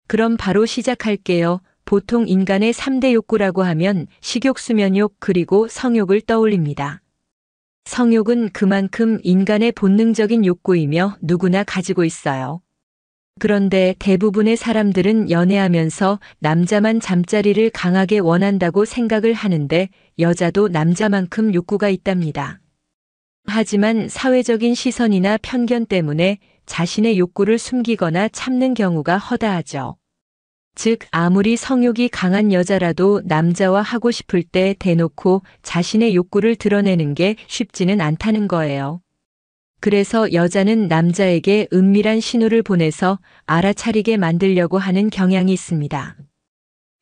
그럼 바로 시작할게요. 보통 인간의 3대 욕구라고 하면 식욕, 수면욕, 그리고 성욕을 떠올립니다. 성욕은 그만큼 인간의 본능적인 욕구이며 누구나 가지고 있어요. 그런데 대부분의 사람들은 연애하면서 남자만 잠자리를 강하게 원한다고 생각을 하는데 여자도 남자만큼 욕구가 있답니다. 하지만 사회적인 시선이나 편견 때문에 자신의 욕구를 숨기거나 참는 경우가 허다하죠. 즉, 아무리 성욕이 강한 여자라도 남자와 하고 싶을 때 대놓고 자신의 욕구를 드러내는 게 쉽지는 않다는 거예요. 그래서 여자는 남자에게 은밀한 신호를 보내서 알아차리게 만들려고 하는 경향이 있습니다.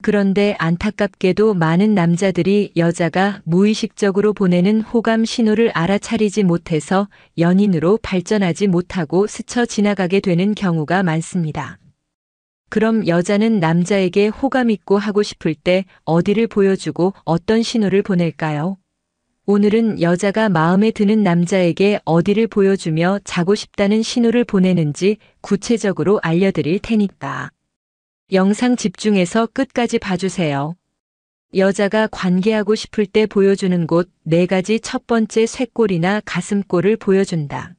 그런데 안타깝게도 많은 남자들이 여자가 무의식적으로 보내는 호감 신호를 알아차리지 못해서 연인으로 발전하지 못하고 스쳐 지나가게 되는 경우가 많습니다. 그럼 여자는 남자에게 호감 있고 하고 싶을 때 어디를 보여주고 어떤 신호를 보낼까요? 오늘은 여자가 마음에 드는 남자에게 어디를 보여주며 자고 싶다는 신호를 보내는지 구체적으로 알려드릴 테니까. 영상 집중해서 끝까지 봐주세요. 여자가 관계하고 싶을 때 보여주는 곳 4가지. 첫 번째, 쇄골이나 가슴골을 보여준다.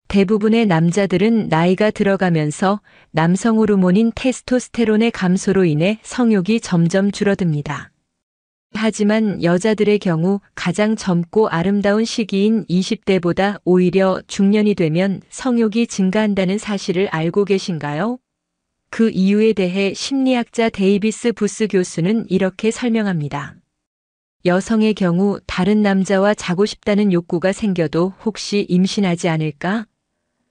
대부분의 남자들은 나이가 들어가면서 남성 호르몬인 테스토스테론의 감소로 인해 성욕이 점점 줄어듭니다. 하지만 여자들의 경우 가장 젊고 아름다운 시기인 20대보다 오히려 중년이 되면 성욕이 증가한다는 사실을 알고 계신가요? 그 이유에 대해 심리학자 데이비스 부스 교수는 이렇게 설명합니다. 여성의 경우 다른 남자와 자고 싶다는 욕구가 생겨도 혹시 임신하지 않을까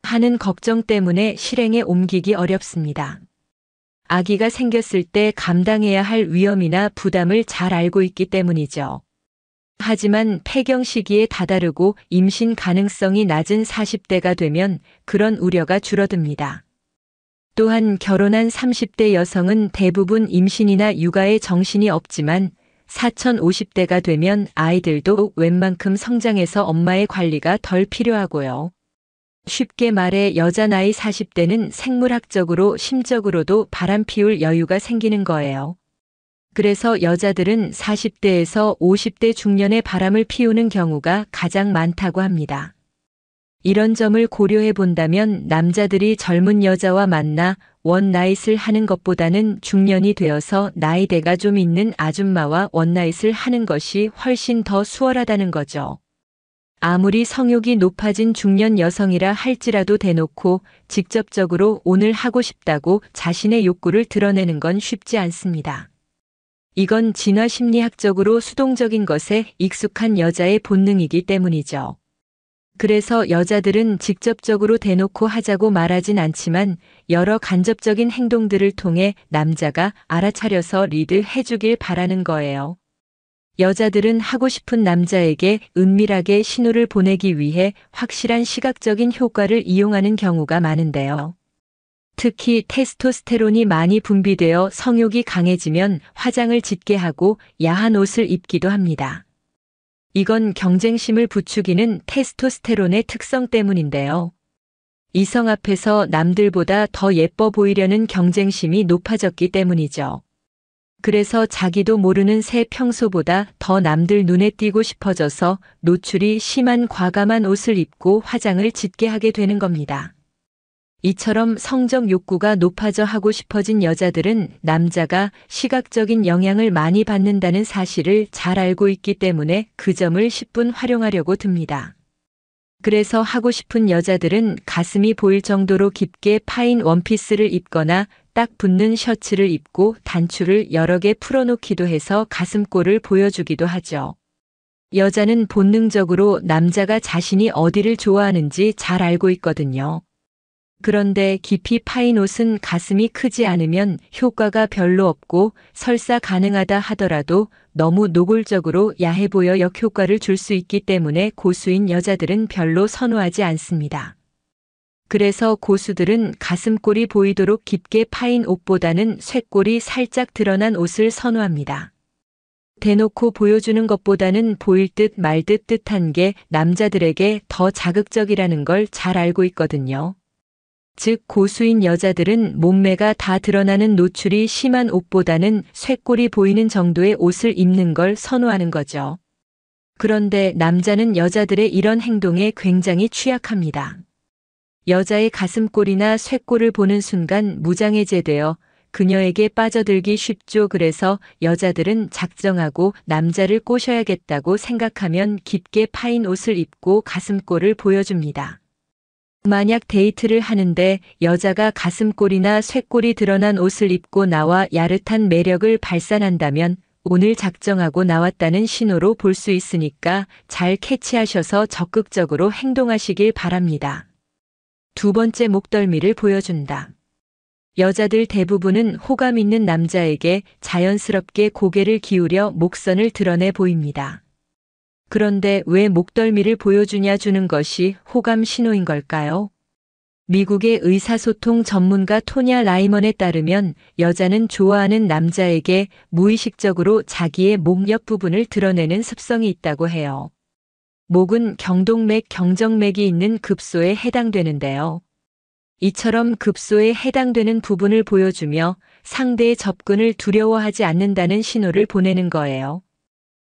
하는 걱정 때문에 실행에 옮기기 어렵습니다. 아기가 생겼을 때 감당해야 할 위험이나 부담을 잘 알고 있기 때문이죠. 하지만 폐경 시기에 다다르고 임신 가능성이 낮은 40대가 되면 그런 우려가 줄어듭니다. 또한 결혼한 30대 여성은 대부분 임신이나 육아에 정신이 없지만 4050대가 되면 아이들도 웬만큼 성장해서 엄마의 관리가 덜 필요하고요. 쉽게 말해 여자 나이 40대는 생물학적으로 심적으로도 바람 피울 여유가 생기는 거예요. 그래서 여자들은 40대에서 50대 중년에 바람을 피우는 경우가 가장 많다고 합니다. 이런 점을 고려해 본다면 남자들이 젊은 여자와 만나 원나잇을 하는 것보다는 중년이 되어서 나이대가 좀 있는 아줌마와 원나잇을 하는 것이 훨씬 더 수월하다는 거죠. 아무리 성욕이 높아진 중년 여성이라 할지라도 대놓고 직접적으로 오늘 하고 싶다고 자신의 욕구를 드러내는 건 쉽지 않습니다. 이건 진화 심리학적으로 수동적인 것에 익숙한 여자의 본능이기 때문이죠. 그래서 여자들은 직접적으로 대놓고 하자고 말하진 않지만 여러 간접적인 행동들을 통해 남자가 알아차려서 리드해 주길 바라는 거예요. 여자들은 하고 싶은 남자에게 은밀하게 신호를 보내기 위해 확실한 시각적인 효과를 이용하는 경우가 많은데요. 특히 테스토스테론이 많이 분비되어 성욕이 강해지면 화장을 짙게 하고 야한 옷을 입기도 합니다. 이건 경쟁심을 부추기는 테스토스테론의 특성 때문인데요. 이성 앞에서 남들보다 더 예뻐 보이려는 경쟁심이 높아졌기 때문이죠. 그래서 자기도 모르는 새 평소보다 더 남들 눈에 띄고 싶어져서 노출이 심한 과감한 옷을 입고 화장을 짙게 하게 되는 겁니다. 이처럼 성적 욕구가 높아져 하고 싶어진 여자들은 남자가 시각적인 영향을 많이 받는다는 사실을 잘 알고 있기 때문에 그 점을 10분 활용하려고 듭니다. 그래서 하고 싶은 여자들은 가슴이 보일 정도로 깊게 파인 원피스를 입거나 딱 붙는 셔츠를 입고 단추를 여러 개 풀어놓기도 해서 가슴골을 보여주기도 하죠. 여자는 본능적으로 남자가 자신이 어디를 좋아하는지 잘 알고 있거든요. 그런데 깊이 파인 옷은 가슴이 크지 않으면 효과가 별로 없고 설사 가능하다 하더라도 너무 노골적으로 야해 보여 역효과를 줄 수 있기 때문에 고수인 여자들은 별로 선호하지 않습니다. 그래서 고수들은 가슴골이 보이도록 깊게 파인 옷보다는 쇄골이 살짝 드러난 옷을 선호합니다. 대놓고 보여주는 것보다는 보일 듯 말 듯 뜻한 게 남자들에게 더 자극적이라는 걸 잘 알고 있거든요. 즉 고수인 여자들은 몸매가 다 드러나는 노출이 심한 옷보다는 쇄골이 보이는 정도의 옷을 입는 걸 선호하는 거죠. 그런데 남자는 여자들의 이런 행동에 굉장히 취약합니다. 여자의 가슴골이나 쇄골을 보는 순간 무장해제되어 그녀에게 빠져들기 쉽죠. 그래서 여자들은 작정하고 남자를 꼬셔야겠다고 생각하면 깊게 파인 옷을 입고 가슴골을 보여줍니다. 만약 데이트를 하는데 여자가 가슴골이나 쇄골이 드러난 옷을 입고 나와 야릇한 매력을 발산한다면 오늘 작정하고 나왔다는 신호로 볼 수 있으니까 잘 캐치하셔서 적극적으로 행동하시길 바랍니다. 두 번째, 목덜미를 보여준다. 여자들 대부분은 호감 있는 남자에게 자연스럽게 고개를 기울여 목선을 드러내 보입니다. 그런데 왜 목덜미를 보여주냐 주는 것이 호감 신호인 걸까요? 미국의 의사소통 전문가 토냐 라이먼에 따르면 여자는 좋아하는 남자에게 무의식적으로 자기의 목 옆부분을 드러내는 습성이 있다고 해요. 목은 경동맥, 경정맥이 있는 급소에 해당되는데요. 이처럼 급소에 해당되는 부분을 보여주며 상대의 접근을 두려워하지 않는다는 신호를 보내는 거예요.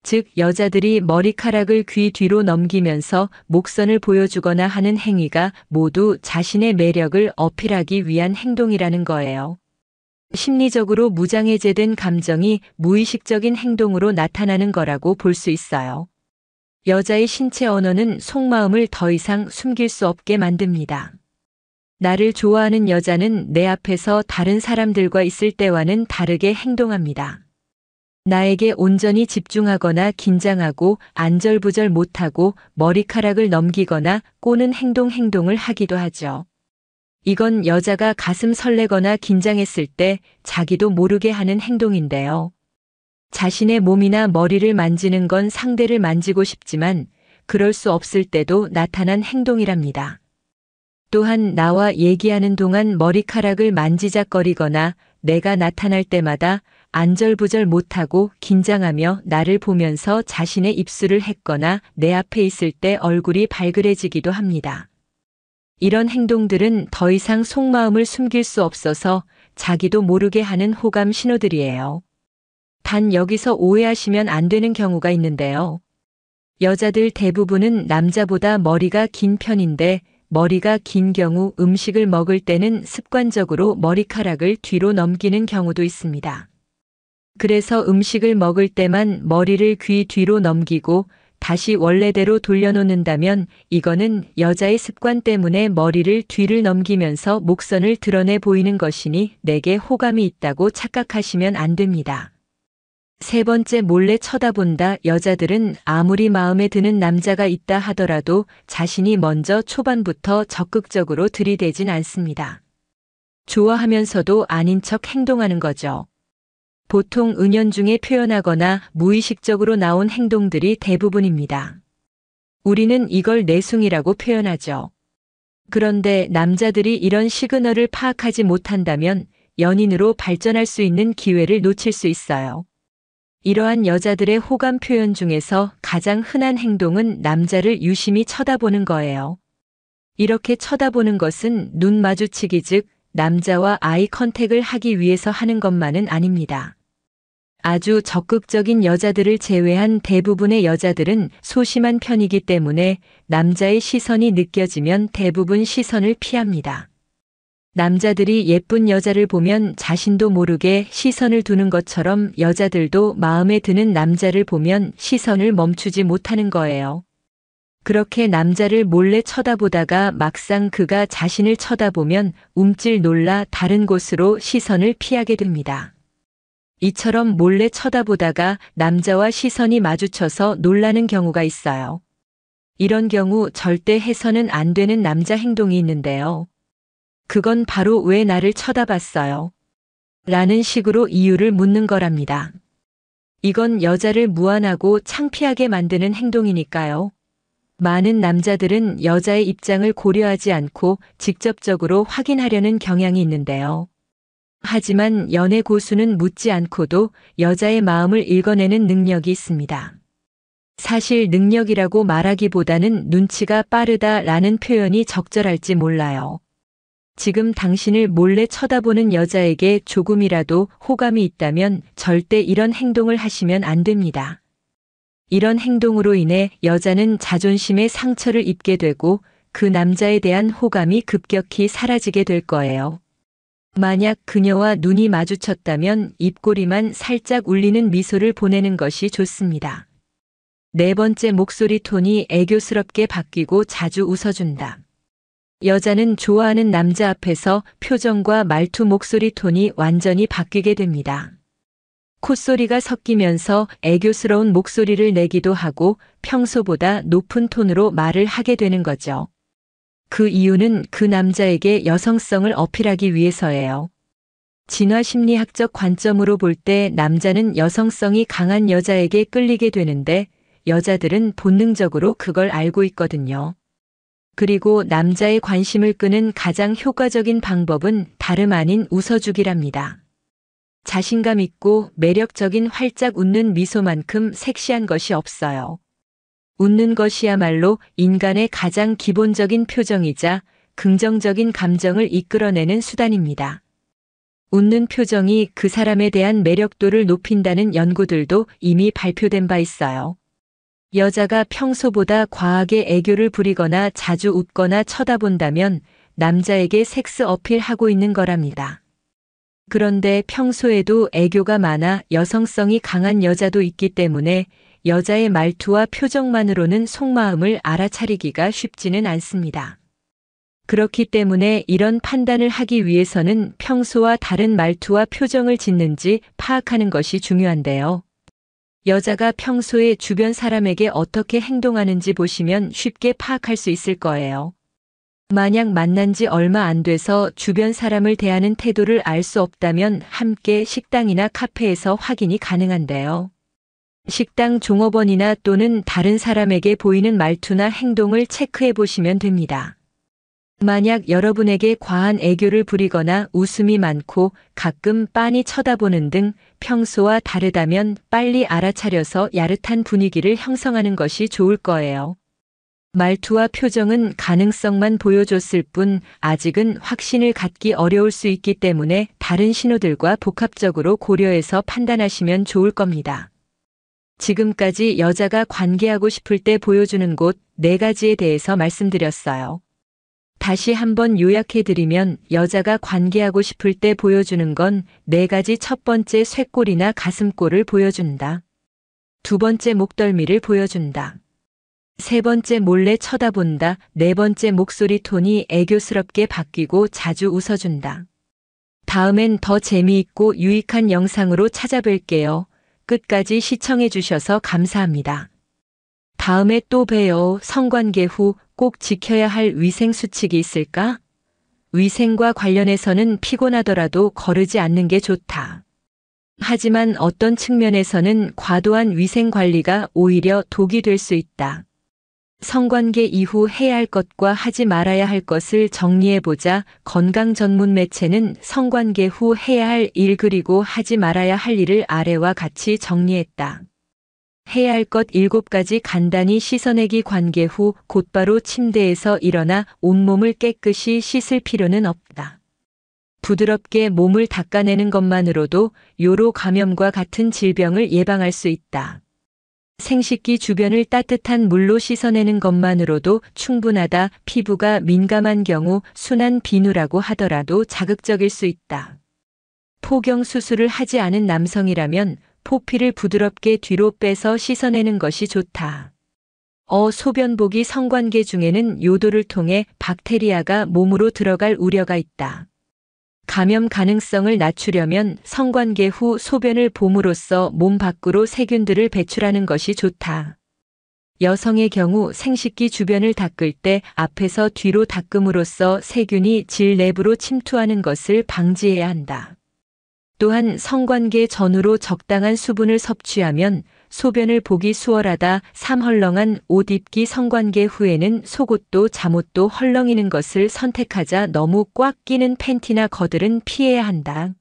즉 여자들이 머리카락을 귀 뒤로 넘기면서 목선을 보여주거나 하는 행위가 모두 자신의 매력을 어필하기 위한 행동이라는 거예요. 심리적으로 무장해제된 감정이 무의식적인 행동으로 나타나는 거라고 볼 수 있어요. 여자의 신체 언어는 속마음을 더 이상 숨길 수 없게 만듭니다. 나를 좋아하는 여자는 내 앞에서 다른 사람들과 있을 때와는 다르게 행동합니다. 나에게 온전히 집중하거나 긴장하고 안절부절 못하고 머리카락을 넘기거나 꼬는 행동을 하기도 하죠. 이건 여자가 가슴 설레거나 긴장했을 때 자기도 모르게 하는 행동인데요. 자신의 몸이나 머리를 만지는 건 상대를 만지고 싶지만 그럴 수 없을 때도 나타난 행동이랍니다. 또한 나와 얘기하는 동안 머리카락을 만지작거리거나 내가 나타날 때마다 안절부절 못하고 긴장하며 나를 보면서 자신의 입술을 했거나 내 앞에 있을 때 얼굴이 발그레지기도 합니다. 이런 행동들은 더 이상 속마음을 숨길 수 없어서 자기도 모르게 하는 호감 신호들이에요. 단 여기서 오해하시면 안 되는 경우가 있는데요. 여자들 대부분은 남자보다 머리가 긴 편인데 머리가 긴 경우 음식을 먹을 때는 습관적으로 머리카락을 뒤로 넘기는 경우도 있습니다. 그래서 음식을 먹을 때만 머리를 귀 뒤로 넘기고 다시 원래대로 돌려놓는다면 이거는 여자의 습관 때문에 머리를 뒤를 넘기면서 목선을 드러내 보이는 것이니 내게 호감이 있다고 착각하시면 안 됩니다. 세 번째, 몰래 쳐다본다. 여자들은 아무리 마음에 드는 남자가 있다 하더라도 자신이 먼저 초반부터 적극적으로 들이대진 않습니다. 좋아하면서도 아닌 척 행동하는 거죠. 보통 은연중에 표현하거나 무의식적으로 나온 행동들이 대부분입니다. 우리는 이걸 내숭이라고 표현하죠. 그런데 남자들이 이런 시그널을 파악하지 못한다면 연인으로 발전할 수 있는 기회를 놓칠 수 있어요. 이러한 여자들의 호감 표현 중에서 가장 흔한 행동은 남자를 유심히 쳐다보는 거예요. 이렇게 쳐다보는 것은 눈 마주치기, 즉 남자와 아이 컨택을 하기 위해서 하는 것만은 아닙니다. 아주 적극적인 여자들을 제외한 대부분의 여자들은 소심한 편이기 때문에 남자의 시선이 느껴지면 대부분 시선을 피합니다. 남자들이 예쁜 여자를 보면 자신도 모르게 시선을 두는 것처럼 여자들도 마음에 드는 남자를 보면 시선을 멈추지 못하는 거예요. 그렇게 남자를 몰래 쳐다보다가 막상 그가 자신을 쳐다보면 움찔 놀라 다른 곳으로 시선을 피하게 됩니다. 이처럼 몰래 쳐다보다가 남자와 시선이 마주쳐서 놀라는 경우가 있어요. 이런 경우 절대 해서는 안 되는 남자 행동이 있는데요. 그건 바로 왜 나를 쳐다봤어요? 라는 식으로 이유를 묻는 거랍니다. 이건 여자를 무안하고 창피하게 만드는 행동이니까요. 많은 남자들은 여자의 입장을 고려하지 않고 직접적으로 확인하려는 경향이 있는데요. 하지만 연애 고수는 묻지 않고도 여자의 마음을 읽어내는 능력이 있습니다. 사실 능력이라고 말하기보다는 눈치가 빠르다라는 표현이 적절할지 몰라요. 지금 당신을 몰래 쳐다보는 여자에게 조금이라도 호감이 있다면 절대 이런 행동을 하시면 안 됩니다. 이런 행동으로 인해 여자는 자존심에 상처를 입게 되고 그 남자에 대한 호감이 급격히 사라지게 될 거예요. 만약 그녀와 눈이 마주쳤다면 입꼬리만 살짝 울리는 미소를 보내는 것이 좋습니다. 네 번째, 목소리 톤이 애교스럽게 바뀌고 자주 웃어준다. 여자는 좋아하는 남자 앞에서 표정과 말투, 목소리 톤이 완전히 바뀌게 됩니다. 콧소리가 섞이면서 애교스러운 목소리를 내기도 하고 평소보다 높은 톤으로 말을 하게 되는 거죠. 그 이유는 그 남자에게 여성성을 어필하기 위해서예요. 진화심리학적 관점으로 볼 때 남자는 여성성이 강한 여자에게 끌리게 되는데 여자들은 본능적으로 그걸 알고 있거든요. 그리고 남자의 관심을 끄는 가장 효과적인 방법은 다름 아닌 웃어주기랍니다. 자신감 있고 매력적인 활짝 웃는 미소만큼 섹시한 것이 없어요. 웃는 것이야말로 인간의 가장 기본적인 표정이자 긍정적인 감정을 이끌어내는 수단입니다. 웃는 표정이 그 사람에 대한 매력도를 높인다는 연구들도 이미 발표된 바 있어요. 여자가 평소보다 과하게 애교를 부리거나 자주 웃거나 쳐다본다면 남자에게 섹스 어필하고 있는 거랍니다. 그런데 평소에도 애교가 많아 여성성이 강한 여자도 있기 때문에 여자의 말투와 표정만으로는 속마음을 알아차리기가 쉽지는 않습니다. 그렇기 때문에 이런 판단을 하기 위해서는 평소와 다른 말투와 표정을 짓는지 파악하는 것이 중요한데요. 여자가 평소에 주변 사람에게 어떻게 행동하는지 보시면 쉽게 파악할 수 있을 거예요. 만약 만난 지 얼마 안 돼서 주변 사람을 대하는 태도를 알 수 없다면 함께 식당이나 카페에서 확인이 가능한데요. 식당 종업원이나 또는 다른 사람에게 보이는 말투나 행동을 체크해 보시면 됩니다. 만약 여러분에게 과한 애교를 부리거나 웃음이 많고 가끔 빤히 쳐다보는 등 평소와 다르다면 빨리 알아차려서 야릇한 분위기를 형성하는 것이 좋을 거예요. 말투와 표정은 가능성만 보여줬을 뿐 아직은 확신을 갖기 어려울 수 있기 때문에 다른 신호들과 복합적으로 고려해서 판단하시면 좋을 겁니다. 지금까지 여자가 관계하고 싶을 때 보여주는 곳 4가지에 대해서 말씀드렸어요. 다시 한번 요약해드리면 여자가 관계하고 싶을 때 보여주는 건 4가지. 첫 번째, 쇄골이나 가슴골을 보여준다. 두 번째, 목덜미를 보여준다. 세 번째, 몰래 쳐다본다. 네 번째, 목소리 톤이 애교스럽게 바뀌고 자주 웃어준다. 다음엔 더 재미있고 유익한 영상으로 찾아뵐게요. 끝까지 시청해주셔서 감사합니다. 다음에 또 봬요. 성관계 후 꼭 지켜야 할 위생 수칙이 있을까? 위생과 관련해서는 피곤하더라도 거르지 않는 게 좋다. 하지만 어떤 측면에서는 과도한 위생 관리가 오히려 독이 될 수 있다. 성관계 이후 해야 할 것과 하지 말아야 할 것을 정리해보자. 건강 전문 매체는 성관계 후 해야 할 일 그리고 하지 말아야 할 일을 아래와 같이 정리했다. 해야 할 것 7가지. 간단히 씻어내기. 관계 후 곧바로 침대에서 일어나 온몸을 깨끗이 씻을 필요는 없다. 부드럽게 몸을 닦아내는 것만으로도 요로 감염과 같은 질병을 예방할 수 있다. 생식기 주변을 따뜻한 물로 씻어내는 것만으로도 충분하다. 피부가 민감한 경우 순한 비누라고 하더라도 자극적일 수 있다. 포경 수술을 하지 않은 남성이라면 포피를 부드럽게 뒤로 빼서 씻어내는 것이 좋다. 소변복이 성관계 중에는 요도를 통해 박테리아가 몸으로 들어갈 우려가 있다. 감염 가능성을 낮추려면 성관계 후 소변을 봄으로써 몸 밖으로 세균들을 배출하는 것이 좋다. 여성의 경우 생식기 주변을 닦을 때 앞에서 뒤로 닦음으로써 세균이 질 내부로 침투하는 것을 방지해야 한다. 또한 성관계 전후로 적당한 수분을 섭취하면 소변을 보기 수월하다. 3. 헐렁한 옷 입기. 성관계 후에는 속옷도 잠옷도 헐렁이는 것을 선택하자. 너무 꽉 끼는 팬티나 겉들은 피해야 한다.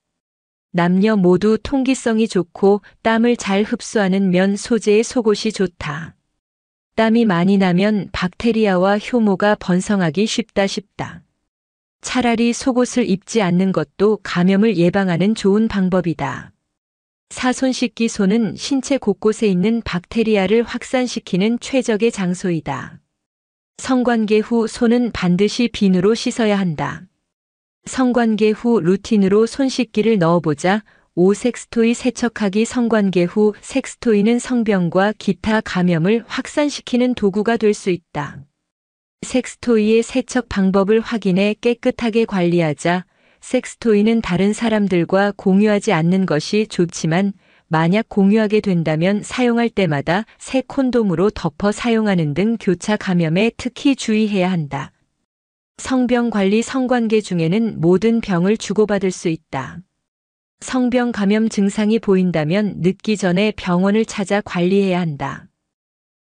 남녀 모두 통기성이 좋고 땀을 잘 흡수하는 면 소재의 속옷이 좋다. 땀이 많이 나면 박테리아와 효모가 번성하기 쉽다. 차라리 속옷을 입지 않는 것도 감염을 예방하는 좋은 방법이다. 사손 씻기 손은 신체 곳곳에 있는 박테리아를 확산시키는 최적의 장소이다. 성관계 후 손은 반드시 비누로 씻어야 한다. 성관계 후 루틴으로 손 씻기를 넣어보자. 5. 섹스토이 세척하기. 성관계 후 섹스토이는 성병과 기타 감염을 확산시키는 도구가 될 수 있다. 섹스토이의 세척 방법을 확인해 깨끗하게 관리하자. 섹스토이는 다른 사람들과 공유하지 않는 것이 좋지만 만약 공유하게 된다면 사용할 때마다 새 콘돔으로 덮어 사용하는 등 교차 감염에 특히 주의해야 한다. 성병 관리. 성관계 중에는 모든 병을 주고받을 수 있다. 성병 감염 증상이 보인다면 늦기 전에 병원을 찾아 관리해야 한다.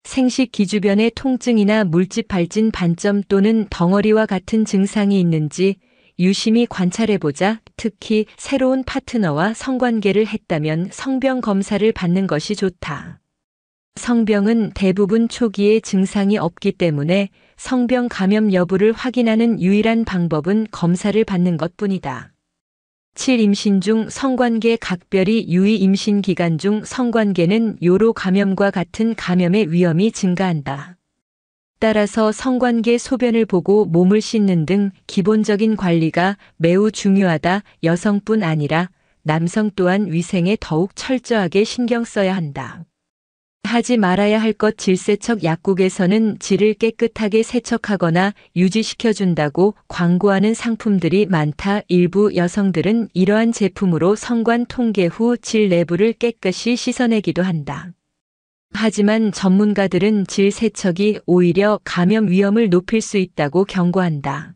생식기 주변에 통증이나 물집 발진 반점 또는 덩어리와 같은 증상이 있는지 유심히 관찰해보자. 특히 새로운 파트너와 성관계를 했다면 성병 검사를 받는 것이 좋다. 성병은 대부분 초기에 증상이 없기 때문에 성병 감염 여부를 확인하는 유일한 방법은 검사를 받는 것뿐이다. 7. 임신 중 성관계 각별히 유의. 임신 기간 중 성관계는 요로 감염과 같은 감염의 위험이 증가한다. 따라서 성관계 소변을 보고 몸을 씻는 등 기본적인 관리가 매우 중요하다. 여성뿐 아니라 남성 또한 위생에 더욱 철저하게 신경 써야 한다. 하지 말아야 할 것. 질세척. 약국에서는 질을 깨끗하게 세척하거나 유지시켜준다고 광고하는 상품들이 많다. 일부 여성들은 이러한 제품으로 성관 통계 후 질 내부를 깨끗이 씻어내기도 한다. 하지만 전문가들은 질 세척이 오히려 감염 위험을 높일 수 있다고 경고한다.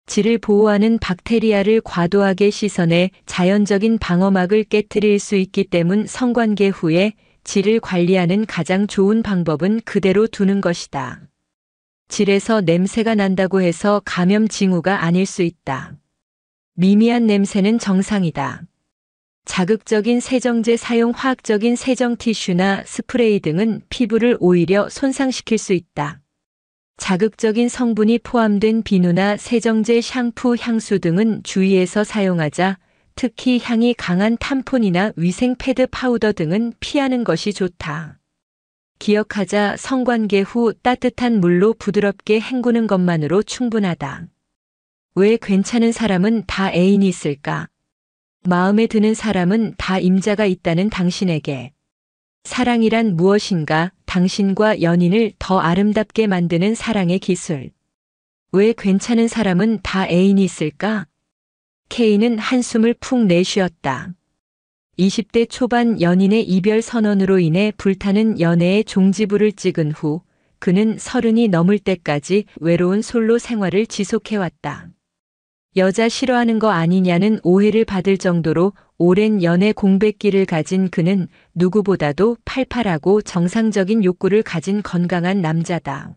질을 보호하는 박테리아를 과도하게 씻어내 자연적인 방어막을 깨뜨릴 수 있기 때문 성관계 후에 질을 관리하는 가장 좋은 방법은 그대로 두는 것이다. 질에서 냄새가 난다고 해서 감염 징후가 아닐 수 있다. 미미한 냄새는 정상이다. 자극적인 세정제 사용. 화학적인 세정 티슈나 스프레이 등은 피부를 오히려 손상시킬 수 있다. 자극적인 성분이 포함된 비누나 세정제, 샴푸, 향수 등은 주의해서 사용하자. 특히 향이 강한 탐폰이나 위생 패드 파우더 등은 피하는 것이 좋다. 기억하자. 성관계 후 따뜻한 물로 부드럽게 헹구는 것만으로 충분하다. 왜 괜찮은 사람은 다 애인이 있을까? 마음에 드는 사람은 다 임자가 있다는 당신에게. 사랑이란 무엇인가? 당신과 연인을 더 아름답게 만드는 사랑의 기술. 왜 괜찮은 사람은 다 애인이 있을까? K는 한숨을 푹 내쉬었다. 20대 초반 연인의 이별 선언으로 인해 불타는 연애의 종지부를 찍은 후 그는 30이 넘을 때까지 외로운 솔로 생활을 지속해왔다. 여자 싫어하는 거 아니냐는 오해를 받을 정도로 오랜 연애 공백기를 가진 그는 누구보다도 팔팔하고 정상적인 욕구를 가진 건강한 남자다.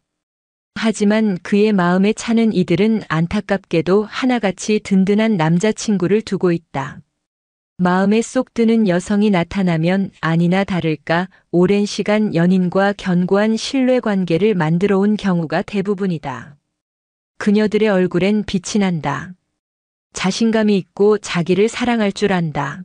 하지만 그의 마음에 차는 이들은 안타깝게도 하나같이 든든한 남자친구를 두고 있다. 마음에 쏙 드는 여성이 나타나면 아니나 다를까 오랜 시간 연인과 견고한 신뢰관계를 만들어 온 경우가 대부분이다. 그녀들의 얼굴엔 빛이 난다. 자신감이 있고 자기를 사랑할 줄 안다.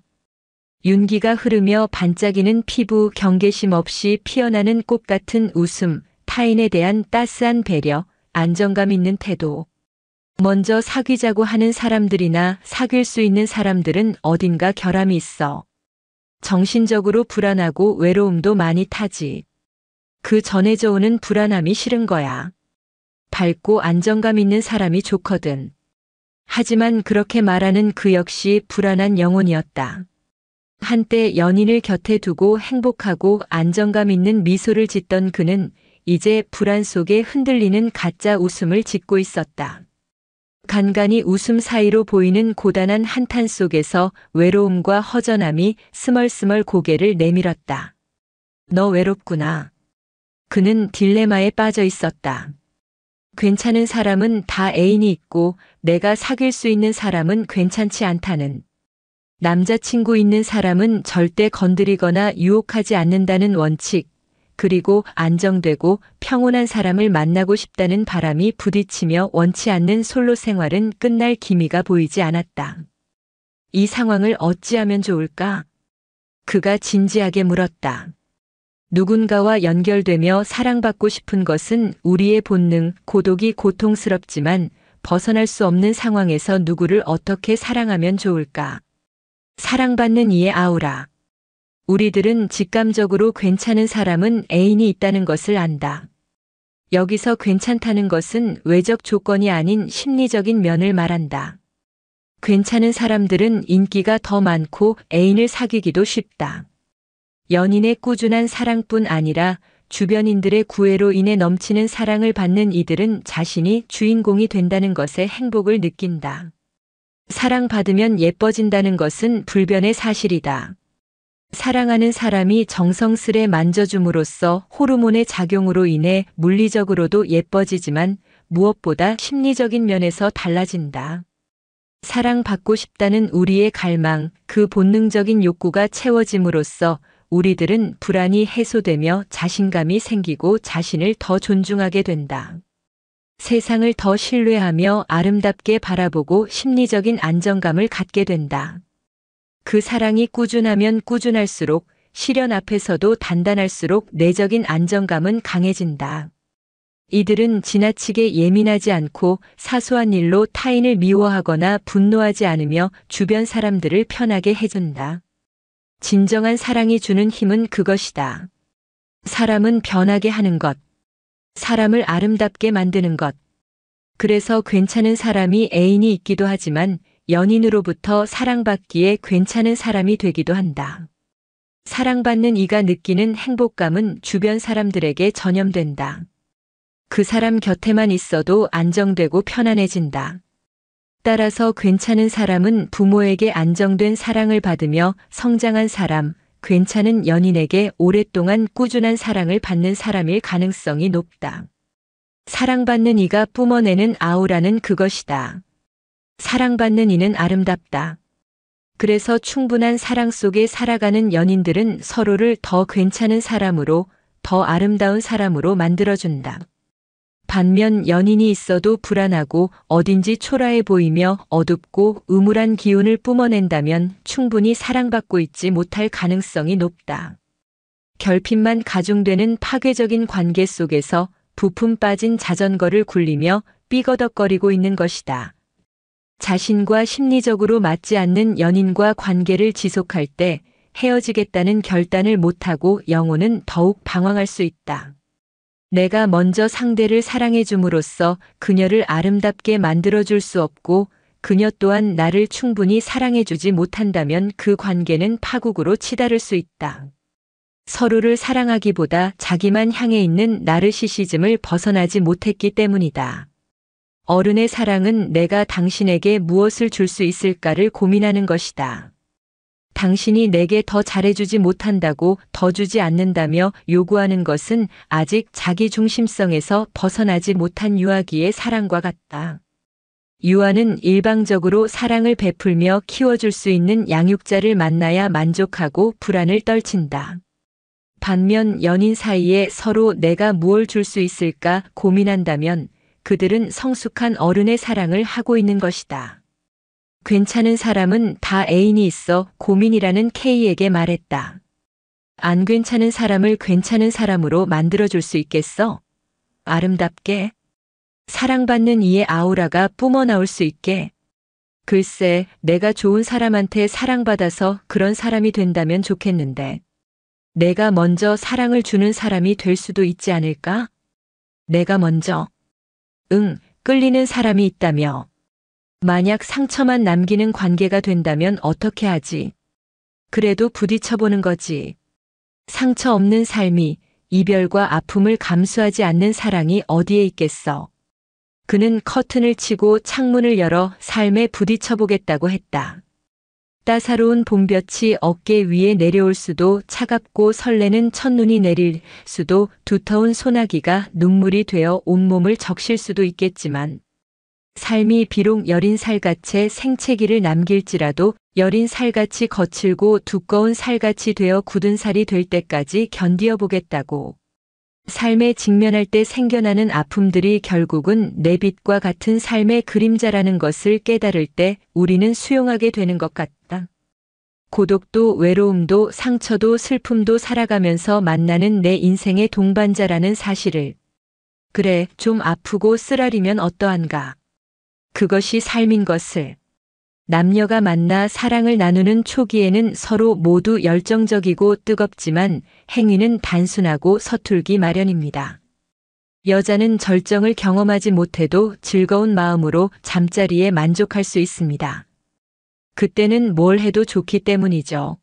윤기가 흐르며 반짝이는 피부, 경계심 없이 피어나는 꽃 같은 웃음, 타인에 대한 따스한 배려, 안정감 있는 태도. 먼저 사귀자고 하는 사람들이나 사귈 수 있는 사람들은 어딘가 결함이 있어. 정신적으로 불안하고 외로움도 많이 타지. 그 전해져 오는 불안함이 싫은 거야. 밝고 안정감 있는 사람이 좋거든. 하지만 그렇게 말하는 그 역시 불안한 영혼이었다. 한때 연인을 곁에 두고 행복하고 안정감 있는 미소를 짓던 그는 이제 불안 속에 흔들리는 가짜 웃음을 짓고 있었다. 간간히 웃음 사이로 보이는 고단한 한탄 속에서 외로움과 허전함이 스멀스멀 고개를 내밀었다. 너 외롭구나. 그는 딜레마에 빠져 있었다. 괜찮은 사람은 다 애인이 있고 내가 사귈 수 있는 사람은 괜찮지 않다는. 남자친구 있는 사람은 절대 건드리거나 유혹하지 않는다는 원칙. 그리고 안정되고 평온한 사람을 만나고 싶다는 바람이 부딪히며 원치 않는 솔로 생활은 끝날 기미가 보이지 않았다. 이 상황을 어찌하면 좋을까? 그가 진지하게 물었다. 누군가와 연결되며 사랑받고 싶은 것은 우리의 본능, 고독이 고통스럽지만 벗어날 수 없는 상황에서 누구를 어떻게 사랑하면 좋을까? 사랑받는 이의 아우라. 우리들은 직감적으로 괜찮은 사람은 애인이 있다는 것을 안다. 여기서 괜찮다는 것은 외적 조건이 아닌 심리적인 면을 말한다. 괜찮은 사람들은 인기가 더 많고 애인을 사귀기도 쉽다. 연인의 꾸준한 사랑뿐 아니라 주변인들의 구애로 인해 넘치는 사랑을 받는 이들은 자신이 주인공이 된다는 것에 행복을 느낀다. 사랑받으면 예뻐진다는 것은 불변의 사실이다. 사랑하는 사람이 정성스레 만져줌으로써 호르몬의 작용으로 인해 물리적으로도 예뻐지지만 무엇보다 심리적인 면에서 달라진다. 사랑받고 싶다는 우리의 갈망, 그 본능적인 욕구가 채워짐으로써 우리들은 불안이 해소되며 자신감이 생기고 자신을 더 존중하게 된다. 세상을 더 신뢰하며 아름답게 바라보고 심리적인 안정감을 갖게 된다. 그 사랑이 꾸준하면 꾸준할수록 시련 앞에서도 단단할수록 내적인 안정감은 강해진다. 이들은 지나치게 예민하지 않고 사소한 일로 타인을 미워하거나 분노하지 않으며 주변 사람들을 편하게 해준다. 진정한 사랑이 주는 힘은 그것이다. 사람은 변하게 하는 것. 사람을 아름답게 만드는 것. 그래서 괜찮은 사람이 애인이 있기도 하지만 연인으로부터 사랑받기에 괜찮은 사람이 되기도 한다. 사랑받는 이가 느끼는 행복감은 주변 사람들에게 전염된다. 그 사람 곁에만 있어도 안정되고 편안해진다. 따라서 괜찮은 사람은 부모에게 안정된 사랑을 받으며 성장한 사람, 괜찮은 연인에게 오랫동안 꾸준한 사랑을 받는 사람일 가능성이 높다. 사랑받는 이가 뿜어내는 아우라는 그것이다. 사랑받는 이는 아름답다. 그래서 충분한 사랑 속에 살아가는 연인들은 서로를 더 괜찮은 사람으로, 더 아름다운 사람으로 만들어준다. 반면 연인이 있어도 불안하고 어딘지 초라해 보이며 어둡고 음울한 기운을 뿜어낸다면 충분히 사랑받고 있지 못할 가능성이 높다. 결핍만 가중되는 파괴적인 관계 속에서 부품 빠진 자전거를 굴리며 삐거덕거리고 있는 것이다. 자신과 심리적으로 맞지 않는 연인과 관계를 지속할 때 헤어지겠다는 결단을 못하고 영혼은 더욱 방황할 수 있다. 내가 먼저 상대를 사랑해 줌으로써 그녀를 아름답게 만들어줄 수 없고 그녀 또한 나를 충분히 사랑해 주지 못한다면 그 관계는 파국으로 치달을 수 있다. 서로를 사랑하기보다 자기만 향해 있는 나르시시즘을 벗어나지 못했기 때문이다. 어른의 사랑은 내가 당신에게 무엇을 줄 수 있을까를 고민하는 것이다. 당신이 내게 더 잘해주지 못한다고 더 주지 않는다며 요구하는 것은 아직 자기 중심성에서 벗어나지 못한 유아기의 사랑과 같다. 유아는 일방적으로 사랑을 베풀며 키워줄 수 있는 양육자를 만나야 만족하고 불안을 떨친다. 반면 연인 사이에 서로 내가 무엇을 줄 수 있을까 고민한다면 그들은 성숙한 어른의 사랑을 하고 있는 것이다. 괜찮은 사람은 다 애인이 있어 고민이라는 K에게 말했다. 안 괜찮은 사람을 괜찮은 사람으로 만들어줄 수 있겠어? 아름답게? 사랑받는 이의 아우라가 뿜어나올 수 있게? 글쎄, 내가 좋은 사람한테 사랑받아서 그런 사람이 된다면 좋겠는데. 내가 먼저 사랑을 주는 사람이 될 수도 있지 않을까? 내가 먼저. 끌리는 사람이 있다며. 만약 상처만 남기는 관계가 된다면 어떻게 하지? 그래도 부딪혀보는 거지. 상처 없는 삶이, 이별과 아픔을 감수하지 않는 사랑이 어디에 있겠어. 그는 커튼을 치고 창문을 열어 삶에 부딪혀보겠다고 했다. 따사로운 봄볕이 어깨 위에 내려올 수도 차갑고 설레는 첫눈이 내릴 수도 두터운 소나기가 눈물이 되어 온몸을 적실 수도 있겠지만 삶이 비록 여린 살갗에 생채기를 남길지라도 여린 살같이 거칠고 두꺼운 살같이 되어 굳은 살이 될 때까지 견디어 보겠다고. 삶에 직면할 때 생겨나는 아픔들이 결국은 내 빛과 같은 삶의 그림자라는 것을 깨달을 때 우리는 수용하게 되는 것 같다. 고독도 외로움도 상처도 슬픔도 살아가면서 만나는 내 인생의 동반자라는 사실을. 그래, 좀 아프고 쓰라리면 어떠한가. 그것이 삶인 것을. 남녀가 만나 사랑을 나누는 초기에는 서로 모두 열정적이고 뜨겁지만 행위는 단순하고 서툴기 마련입니다. 여자는 절정을 경험하지 못해도 즐거운 마음으로 잠자리에 만족할 수 있습니다. 그때는 뭘 해도 좋기 때문이죠.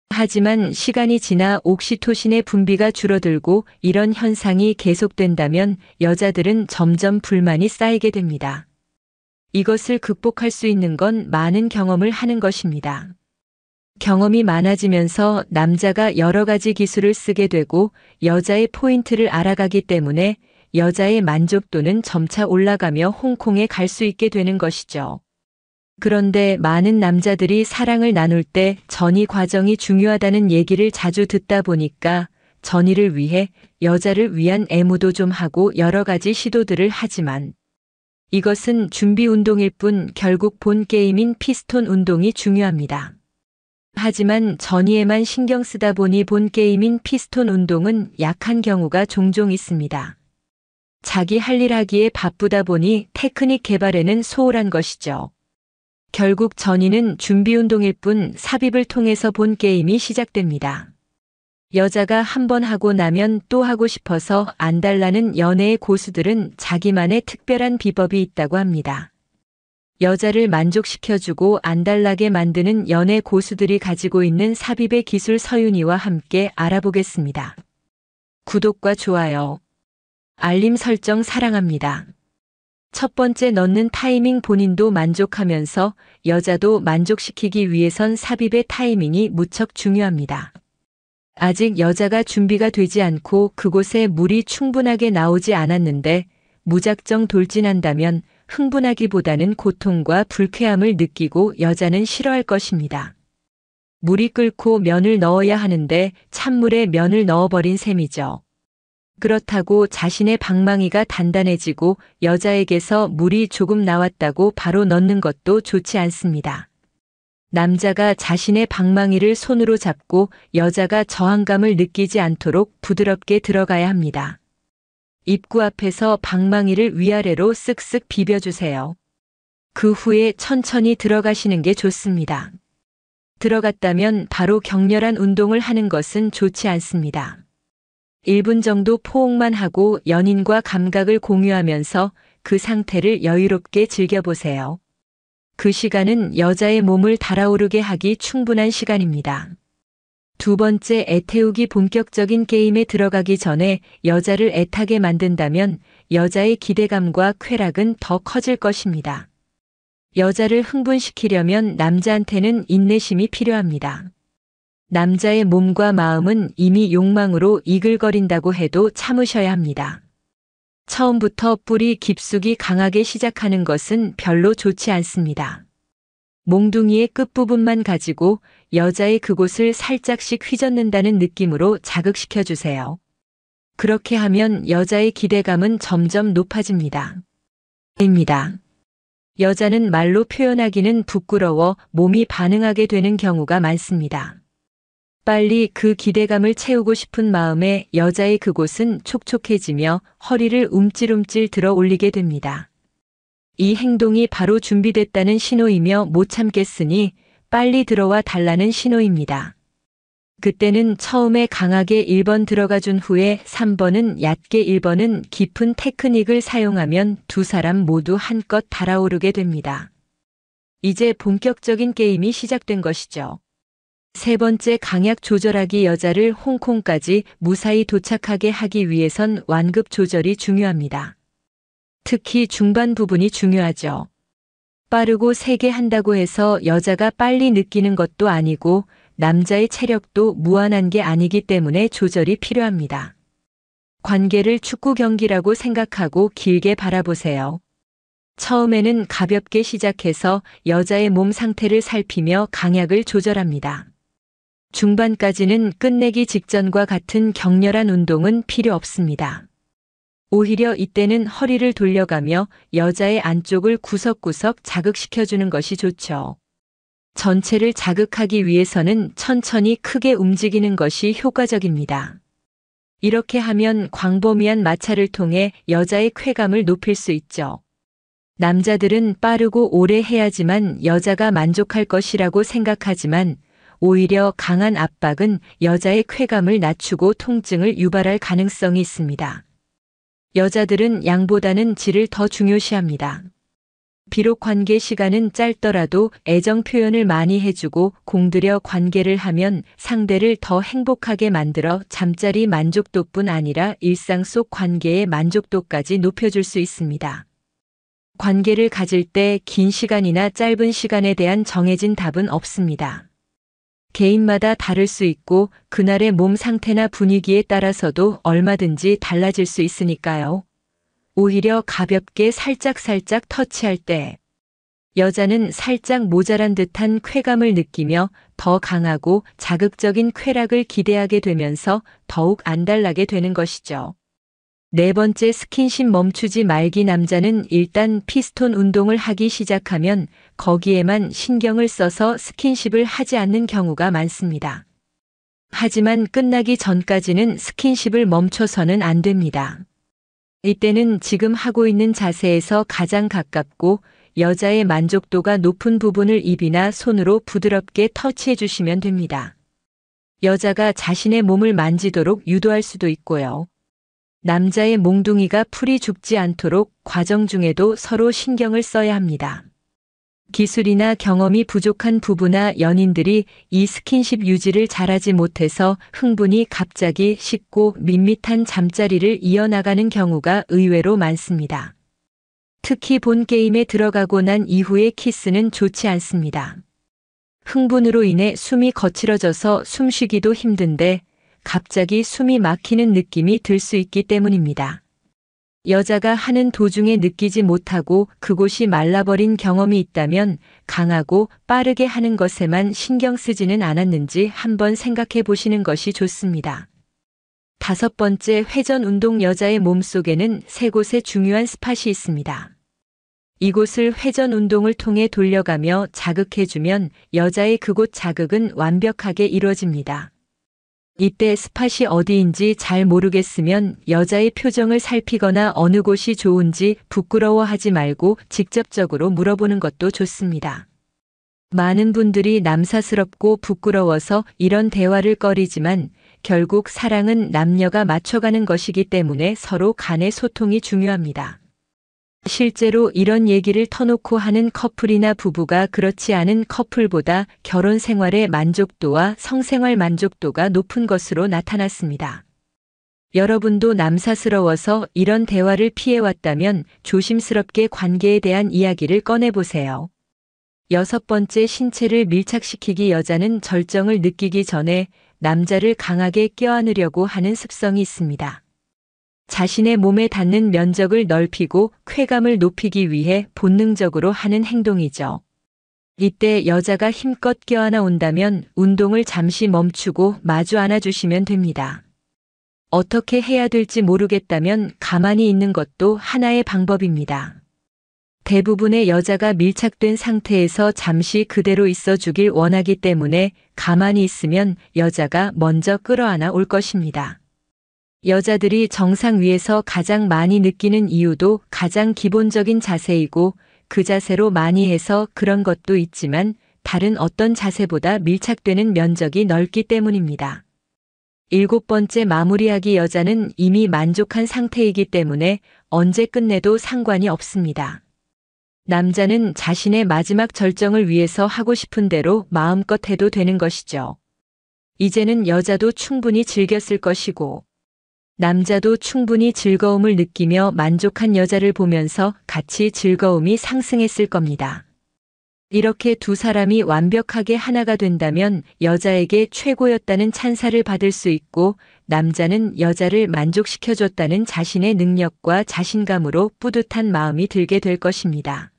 하지만 시간이 지나 옥시토신의 분비가 줄어들고 이런 현상이 계속된다면 여자들은 점점 불만이 쌓이게 됩니다. 이것을 극복할 수 있는 건 많은 경험을 하는 것입니다. 경험이 많아지면서 남자가 여러 가지 기술을 쓰게 되고 여자의 포인트를 알아가기 때문에 여자의 만족도는 점차 올라가며 홍콩에 갈 수 있게 되는 것이죠. 그런데 많은 남자들이 사랑을 나눌 때 전이 과정이 중요하다는 얘기를 자주 듣다 보니까 전이를 위해 여자를 위한 애무도 좀 하고 여러 가지 시도들을 하지만 이것은 준비 운동일 뿐 결국 본 게임인 피스톤 운동이 중요합니다. 하지만 전이에만 신경 쓰다 보니 본 게임인 피스톤 운동은 약한 경우가 종종 있습니다. 자기 할 일 하기에 바쁘다 보니 테크닉 개발에는 소홀한 것이죠. 결국 전이는 준비 운동일 뿐 삽입을 통해서 본 게임이 시작됩니다. 여자가 한 번 하고 나면 또 하고 싶어서 안달나는 연애의 고수들은 자기만의 특별한 비법이 있다고 합니다. 여자를 만족시켜주고 안달나게 만드는 연애 고수들이 가지고 있는 삽입의 기술 서윤이와 함께 알아보겠습니다. 구독과 좋아요, 알림 설정 사랑합니다. 첫 번째, 넣는 타이밍. 본인도 만족하면서 여자도 만족시키기 위해선 삽입의 타이밍이 무척 중요합니다. 아직 여자가 준비가 되지 않고 그곳에 물이 충분하게 나오지 않았는데 무작정 돌진한다면 흥분하기보다는 고통과 불쾌함을 느끼고 여자는 싫어할 것입니다. 물이 끓고 면을 넣어야 하는데 찬물에 면을 넣어버린 셈이죠. 그렇다고 자신의 방망이가 단단해지고 여자에게서 물이 조금 나왔다고 바로 넣는 것도 좋지 않습니다. 남자가 자신의 방망이를 손으로 잡고 여자가 저항감을 느끼지 않도록 부드럽게 들어가야 합니다. 입구 앞에서 방망이를 위아래로 쓱쓱 비벼주세요. 그 후에 천천히 들어가시는 게 좋습니다. 들어갔다면 바로 격렬한 운동을 하는 것은 좋지 않습니다. 1분 정도 포옹만 하고 연인과 감각을 공유하면서 그 상태를 여유롭게 즐겨보세요. 그 시간은 여자의 몸을 달아오르게 하기 충분한 시간입니다. 두 번째, 애태우기. 본격적인 게임에 들어가기 전에 여자를 애타게 만든다면 여자의 기대감과 쾌락은 더 커질 것입니다. 여자를 흥분시키려면 남자한테는 인내심이 필요합니다. 남자의 몸과 마음은 이미 욕망으로 이글거린다고 해도 참으셔야 합니다. 처음부터 뿌리 깊숙이 강하게 시작하는 것은 별로 좋지 않습니다. 몽둥이의 끝부분만 가지고 여자의 그곳을 살짝씩 휘젓는다는 느낌으로 자극시켜 주세요. 그렇게 하면 여자의 기대감은 점점 높아집니다. 여자는 말로 표현하기는 부끄러워 몸이 반응하게 되는 경우가 많습니다. 빨리 그 기대감을 채우고 싶은 마음에 여자의 그곳은 촉촉해지며 허리를 움찔움찔 들어 올리게 됩니다. 이 행동이 바로 준비됐다는 신호이며 못 참겠으니 빨리 들어와 달라는 신호입니다. 그때는 처음에 강하게 1번 들어가 준 후에 3번은 얕게 1번은 깊은 테크닉을 사용하면 두 사람 모두 한껏 달아오르게 됩니다. 이제 본격적인 게임이 시작된 것이죠. 세 번째, 강약 조절하기. 여자를 홍콩까지 무사히 도착하게 하기 위해선 완급 조절이 중요합니다. 특히 중반 부분이 중요하죠. 빠르고 세게 한다고 해서 여자가 빨리 느끼는 것도 아니고 남자의 체력도 무한한 게 아니기 때문에 조절이 필요합니다. 관계를 축구 경기라고 생각하고 길게 바라보세요. 처음에는 가볍게 시작해서 여자의 몸 상태를 살피며 강약을 조절합니다. 중반까지는 끝내기 직전과 같은 격렬한 운동은 필요 없습니다. 오히려 이때는 허리를 돌려가며 여자의 안쪽을 구석구석 자극시켜주는 것이 좋죠. 전체를 자극하기 위해서는 천천히 크게 움직이는 것이 효과적입니다. 이렇게 하면 광범위한 마찰을 통해 여자의 쾌감을 높일 수 있죠. 남자들은 빠르고 오래 해야지만 여자가 만족할 것이라고 생각하지만 오히려 강한 압박은 여자의 쾌감을 낮추고 통증을 유발할 가능성이 있습니다. 여자들은 양보다는 질을 더 중요시합니다. 비록 관계 시간은 짧더라도 애정 표현을 많이 해주고 공들여 관계를 하면 상대를 더 행복하게 만들어 잠자리 만족도뿐 아니라 일상 속 관계의 만족도까지 높여줄 수 있습니다. 관계를 가질 때 긴 시간이나 짧은 시간에 대한 정해진 답은 없습니다. 개인마다 다를 수 있고 그날의 몸 상태나 분위기에 따라서도 얼마든지 달라질 수 있으니까요. 오히려 가볍게 살짝 터치할 때 여자는 살짝 모자란 듯한 쾌감을 느끼며 더 강하고 자극적인 쾌락을 기대하게 되면서 더욱 안달나게 되는 것이죠. 네 번째, 스킨십 멈추지 말기. 남자는 일단 피스톤 운동을 하기 시작하면 거기에만 신경을 써서 스킨십을 하지 않는 경우가 많습니다. 하지만 끝나기 전까지는 스킨십을 멈춰서는 안 됩니다. 이때는 지금 하고 있는 자세에서 가장 가깝고 여자의 만족도가 높은 부분을 입이나 손으로 부드럽게 터치해 주시면 됩니다. 여자가 자신의 몸을 만지도록 유도할 수도 있고요. 남자의 몽둥이가 풀이 죽지 않도록 과정 중에도 서로 신경을 써야 합니다. 기술이나 경험이 부족한 부부나 연인들이 이 스킨십 유지를 잘하지 못해서 흥분이 갑자기 식고 밋밋한 잠자리를 이어나가는 경우가 의외로 많습니다. 특히 본 게임에 들어가고 난 이후의 키스는 좋지 않습니다. 흥분으로 인해 숨이 거칠어져서 숨쉬기도 힘든데 갑자기 숨이 막히는 느낌이 들 수 있기 때문입니다. 여자가 하는 도중에 느끼지 못하고 그곳이 말라버린 경험이 있다면 강하고 빠르게 하는 것에만 신경 쓰지는 않았는지 한번 생각해 보시는 것이 좋습니다. 다섯 번째, 회전 운동. 여자의 몸속에는 세 곳의 중요한 스팟이 있습니다. 이곳을 회전 운동을 통해 돌려가며 자극해주면 여자의 그곳 자극은 완벽하게 이루어집니다. 이때 스팟이 어디인지 잘 모르겠으면 여자의 표정을 살피거나 어느 곳이 좋은지 부끄러워하지 말고 직접적으로 물어보는 것도 좋습니다. 많은 분들이 남사스럽고 부끄러워서 이런 대화를 꺼리지만 결국 사랑은 남녀가 맞춰가는 것이기 때문에 서로 간의 소통이 중요합니다. 실제로 이런 얘기를 터놓고 하는 커플이나 부부가 그렇지 않은 커플보다 결혼 생활의 만족도와 성생활 만족도가 높은 것으로 나타났습니다. 여러분도 남사스러워서 이런 대화를 피해왔다면 조심스럽게 관계에 대한 이야기를 꺼내보세요. 여섯 번째, 신체를 밀착시키기. 여자는 절정을 느끼기 전에 남자를 강하게 껴안으려고 하는 습성이 있습니다. 자신의 몸에 닿는 면적을 넓히고 쾌감을 높이기 위해 본능적으로 하는 행동이죠. 이때 여자가 힘껏 껴안아 온다면 운동을 잠시 멈추고 마주 안아주시면 됩니다. 어떻게 해야 될지 모르겠다면 가만히 있는 것도 하나의 방법입니다. 대부분의 여자가 밀착된 상태에서 잠시 그대로 있어 주길 원하기 때문에 가만히 있으면 여자가 먼저 끌어안아 올 것입니다. 여자들이 정상 위에서 가장 많이 느끼는 이유도 가장 기본적인 자세이고 그 자세로 많이 해서 그런 것도 있지만 다른 어떤 자세보다 밀착되는 면적이 넓기 때문입니다. 일곱 번째, 마무리하기. 여자는 이미 만족한 상태이기 때문에 언제 끝내도 상관이 없습니다. 남자는 자신의 마지막 절정을 위해서 하고 싶은 대로 마음껏 해도 되는 것이죠. 이제는 여자도 충분히 즐겼을 것이고 남자도 충분히 즐거움을 느끼며 만족한 여자를 보면서 같이 즐거움이 상승했을 겁니다. 이렇게 두 사람이 완벽하게 하나가 된다면 여자에게 최고였다는 찬사를 받을 수 있고 남자는 여자를 만족시켜줬다는 자신의 능력과 자신감으로 뿌듯한 마음이 들게 될 것입니다.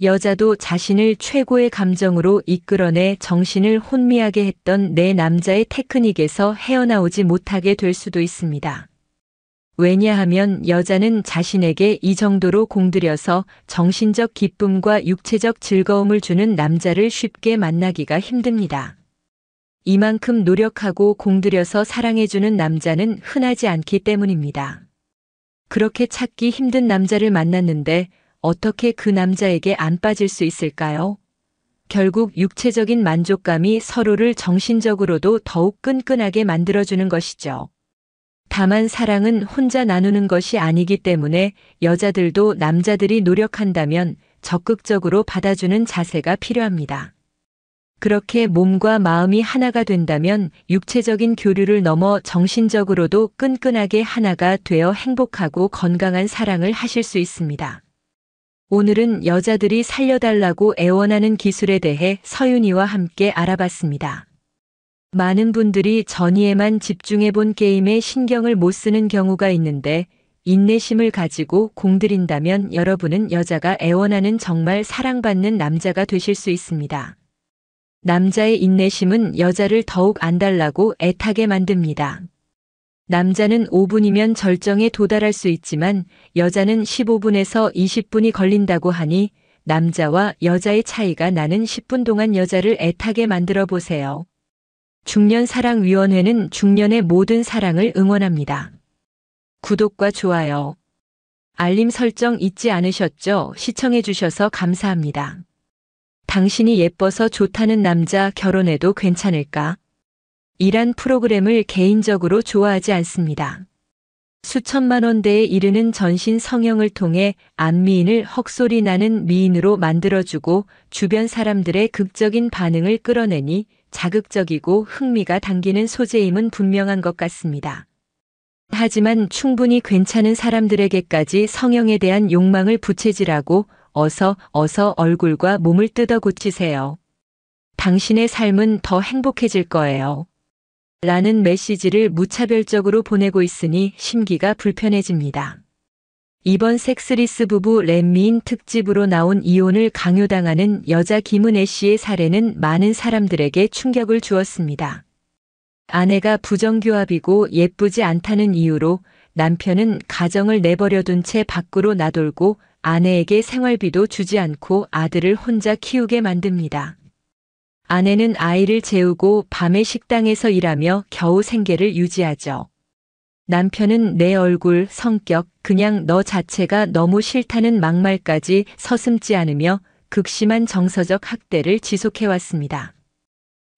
여자도 자신을 최고의 감정으로 이끌어내 정신을 혼미하게 했던 내 남자의 테크닉에서 헤어나오지 못하게 될 수도 있습니다. 왜냐하면 여자는 자신에게 이 정도로 공들여서 정신적 기쁨과 육체적 즐거움을 주는 남자를 쉽게 만나기가 힘듭니다. 이만큼 노력하고 공들여서 사랑해주는 남자는 흔하지 않기 때문입니다. 그렇게 찾기 힘든 남자를 만났는데 어떻게 그 남자에게 안 빠질 수 있을까요? 결국 육체적인 만족감이 서로를 정신적으로도 더욱 끈끈하게 만들어주는 것이죠. 다만 사랑은 혼자 나누는 것이 아니기 때문에 여자들도 남자들이 노력한다면 적극적으로 받아주는 자세가 필요합니다. 그렇게 몸과 마음이 하나가 된다면 육체적인 교류를 넘어 정신적으로도 끈끈하게 하나가 되어 행복하고 건강한 사랑을 하실 수 있습니다. 오늘은 여자들이 살려달라고 애원하는 기술에 대해 서윤이와 함께 알아봤습니다. 많은 분들이 전이에만 집중해 본 게임에 신경을 못 쓰는 경우가 있는데 인내심을 가지고 공들인다면 여러분은 여자가 애원하는 정말 사랑받는 남자가 되실 수 있습니다. 남자의 인내심은 여자를 더욱 안달나고 애타게 만듭니다. 남자는 5분이면 절정에 도달할 수 있지만 여자는 15분에서 20분이 걸린다고 하니 남자와 여자의 차이가 나는 10분 동안 여자를 애타게 만들어 보세요. 중년사랑위원회는 중년의 모든 사랑을 응원합니다. 구독과 좋아요, 알림 설정 잊지 않으셨죠? 시청해 주셔서 감사합니다. 당신이 예뻐서 좋다는 남자 결혼해도 괜찮을까? 이란 프로그램을 개인적으로 좋아하지 않습니다. 수천만 원대에 이르는 전신 성형을 통해 안미인을 헉소리 나는 미인으로 만들어주고 주변 사람들의 극적인 반응을 끌어내니 자극적이고 흥미가 당기는 소재임은 분명한 것 같습니다. 하지만 충분히 괜찮은 사람들에게까지 성형에 대한 욕망을 부채질하고 어서 얼굴과 몸을 뜯어 고치세요. 당신의 삶은 더 행복해질 거예요. 라는 메시지를 무차별적으로 보내고 있으니 심기가 불편해집니다. 이번 섹스리스 부부 렛미인 특집으로 나온 이혼을 강요당하는 여자 김은혜 씨의 사례는 많은 사람들에게 충격을 주었습니다. 아내가 부정교합이고 예쁘지 않다는 이유로 남편은 가정을 내버려둔 채 밖으로 나돌고 아내에게 생활비도 주지 않고 아들을 혼자 키우게 만듭니다. 아내는 아이를 재우고 밤에 식당에서 일하며 겨우 생계를 유지하죠. 남편은 내 얼굴, 성격, 그냥 너 자체가 너무 싫다는 막말까지 서슴지 않으며 극심한 정서적 학대를 지속해왔습니다.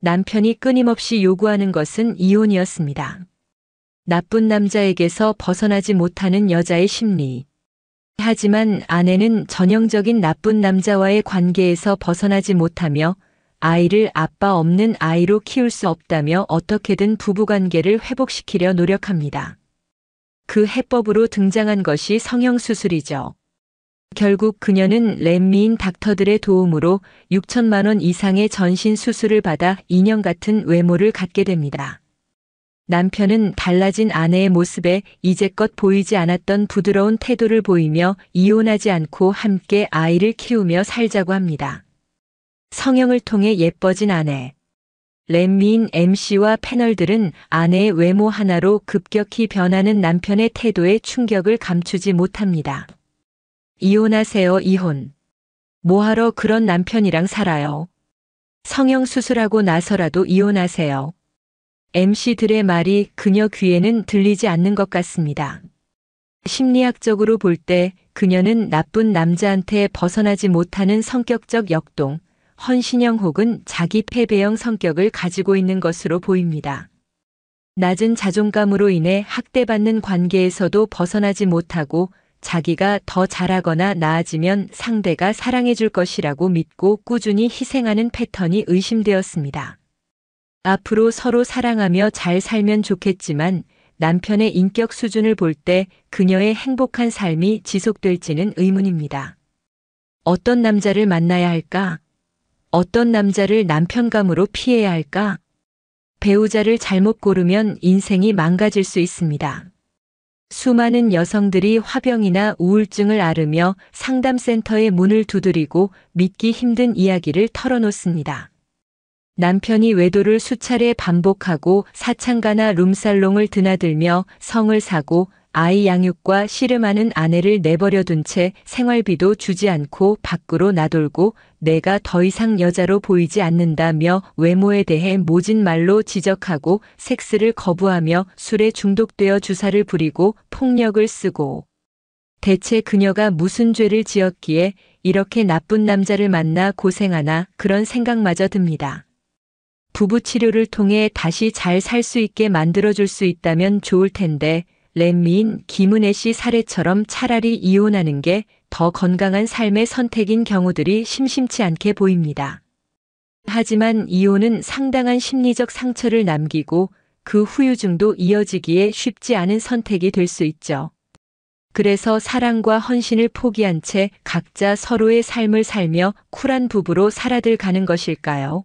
남편이 끊임없이 요구하는 것은 이혼이었습니다. 나쁜 남자에게서 벗어나지 못하는 여자의 심리. 하지만 아내는 전형적인 나쁜 남자와의 관계에서 벗어나지 못하며 아이를 아빠 없는 아이로 키울 수 없다며 어떻게든 부부관계를 회복시키려 노력합니다. 그 해법으로 등장한 것이 성형수술이죠. 결국 그녀는 렛미인 닥터들의 도움으로 6천만 원 이상의 전신 수술을 받아 인형 같은 외모를 갖게 됩니다. 남편은 달라진 아내의 모습에 이제껏 보이지 않았던 부드러운 태도를 보이며 이혼하지 않고 함께 아이를 키우며 살자고 합니다. 성형을 통해 예뻐진 아내. 렛미인 MC와 패널들은 아내의 외모 하나로 급격히 변하는 남편의 태도에 충격을 감추지 못합니다. 이혼하세요, 이혼. 뭐하러 그런 남편이랑 살아요. 성형수술하고 나서라도 이혼하세요. MC들의 말이 그녀 귀에는 들리지 않는 것 같습니다. 심리학적으로 볼 때 그녀는 나쁜 남자한테 벗어나지 못하는 성격적 역동, 헌신형 혹은 자기 패배형 성격을 가지고 있는 것으로 보입니다. 낮은 자존감으로 인해 학대받는 관계에서도 벗어나지 못하고 자기가 더 잘하거나 나아지면 상대가 사랑해줄 것이라고 믿고 꾸준히 희생하는 패턴이 의심되었습니다. 앞으로 서로 사랑하며 잘 살면 좋겠지만 남편의 인격 수준을 볼 때 그녀의 행복한 삶이 지속될지는 의문입니다. 어떤 남자를 만나야 할까? 어떤 남자를 남편감으로 피해야 할까? 배우자를 잘못 고르면 인생이 망가질 수 있습니다. 수많은 여성들이 화병이나 우울증을 앓으며 상담센터의 문을 두드리고 믿기 힘든 이야기를 털어놓습니다. 남편이 외도를 수차례 반복하고 사창가나 룸살롱을 드나들며 성을 사고 아이 양육과 씨름하는 아내를 내버려둔 채 생활비도 주지 않고 밖으로 나돌고 내가 더 이상 여자로 보이지 않는다며 외모에 대해 모진 말로 지적하고 섹스를 거부하며 술에 중독되어 주사를 부리고 폭력을 쓰고 대체 그녀가 무슨 죄를 지었기에 이렇게 나쁜 남자를 만나 고생하나 그런 생각마저 듭니다. 부부 치료를 통해 다시 잘 살 수 있게 만들어줄 수 있다면 좋을 텐데 렛미인 김은혜 씨 사례처럼 차라리 이혼하는 게 더 건강한 삶의 선택인 경우들이 심심치 않게 보입니다. 하지만 이혼은 상당한 심리적 상처를 남기고 그 후유증도 이어지기에 쉽지 않은 선택이 될 수 있죠. 그래서 사랑과 헌신을 포기한 채 각자 서로의 삶을 살며 쿨한 부부로 살아들 가는 것일까요?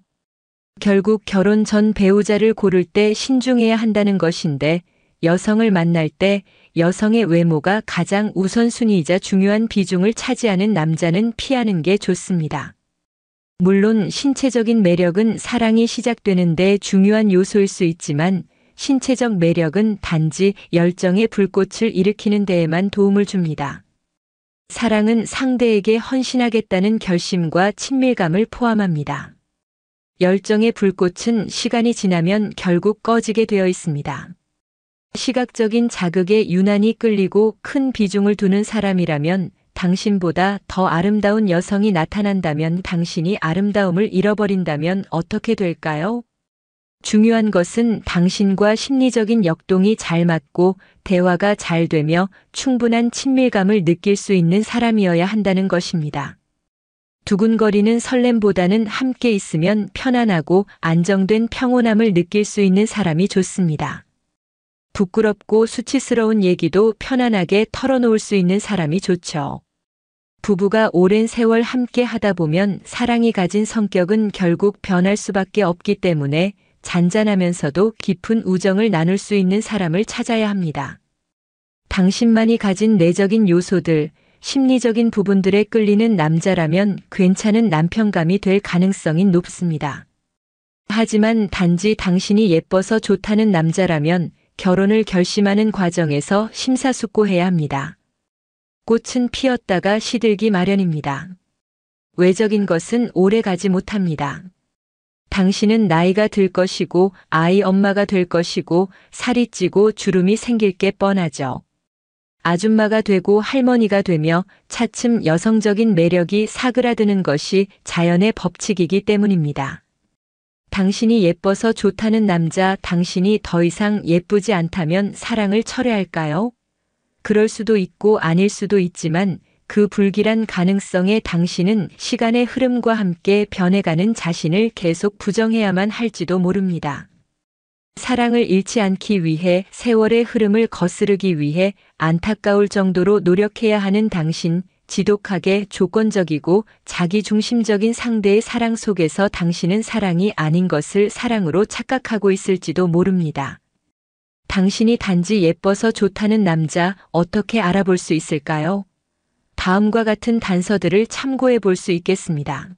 결국 결혼 전 배우자를 고를 때 신중해야 한다는 것인데 여성을 만날 때 여성의 외모가 가장 우선순위이자 중요한 비중을 차지하는 남자는 피하는 게 좋습니다. 물론 신체적인 매력은 사랑이 시작되는 데 중요한 요소일 수 있지만 신체적 매력은 단지 열정의 불꽃을 일으키는 데에만 도움을 줍니다. 사랑은 상대에게 헌신하겠다는 결심과 친밀감을 포함합니다. 열정의 불꽃은 시간이 지나면 결국 꺼지게 되어 있습니다. 시각적인 자극에 유난히 끌리고 큰 비중을 두는 사람이라면 당신보다 더 아름다운 여성이 나타난다면 당신이 아름다움을 잃어버린다면 어떻게 될까요? 중요한 것은 당신과 심리적인 역동이 잘 맞고 대화가 잘 되며 충분한 친밀감을 느낄 수 있는 사람이어야 한다는 것입니다. 두근거리는 설렘보다는 함께 있으면 편안하고 안정된 평온함을 느낄 수 있는 사람이 좋습니다. 부끄럽고 수치스러운 얘기도 편안하게 털어놓을 수 있는 사람이 좋죠. 부부가 오랜 세월 함께 하다 보면 사랑이 가진 성격은 결국 변할 수밖에 없기 때문에 잔잔하면서도 깊은 우정을 나눌 수 있는 사람을 찾아야 합니다. 당신만이 가진 내적인 요소들, 심리적인 부분들에 끌리는 남자라면 괜찮은 남편감이 될 가능성이 높습니다. 하지만 단지 당신이 예뻐서 좋다는 남자라면 결혼을 결심하는 과정에서 심사숙고해야 합니다. 꽃은 피었다가 시들기 마련입니다. 외적인 것은 오래 가지 못합니다. 당신은 나이가 들 것이고 아이 엄마가 될 것이고 살이 찌고 주름이 생길 게 뻔하죠. 아줌마가 되고 할머니가 되며 차츰 여성적인 매력이 사그라드는 것이 자연의 법칙이기 때문입니다. 당신이 예뻐서 좋다는 남자, 당신이 더 이상 예쁘지 않다면 사랑을 철회할까요? 그럴 수도 있고 아닐 수도 있지만 그 불길한 가능성에 당신은 시간의 흐름과 함께 변해가는 자신을 계속 부정해야만 할지도 모릅니다. 사랑을 잃지 않기 위해 세월의 흐름을 거스르기 위해 안타까울 정도로 노력해야 하는 당신, 지독하게 조건적이고 자기중심적인 상대의 사랑 속에서 당신은 사랑이 아닌 것을 사랑으로 착각하고 있을지도 모릅니다. 당신이 단지 예뻐서 좋다는 남자 어떻게 알아볼 수 있을까요? 다음과 같은 단서들을 참고해 볼 수 있겠습니다.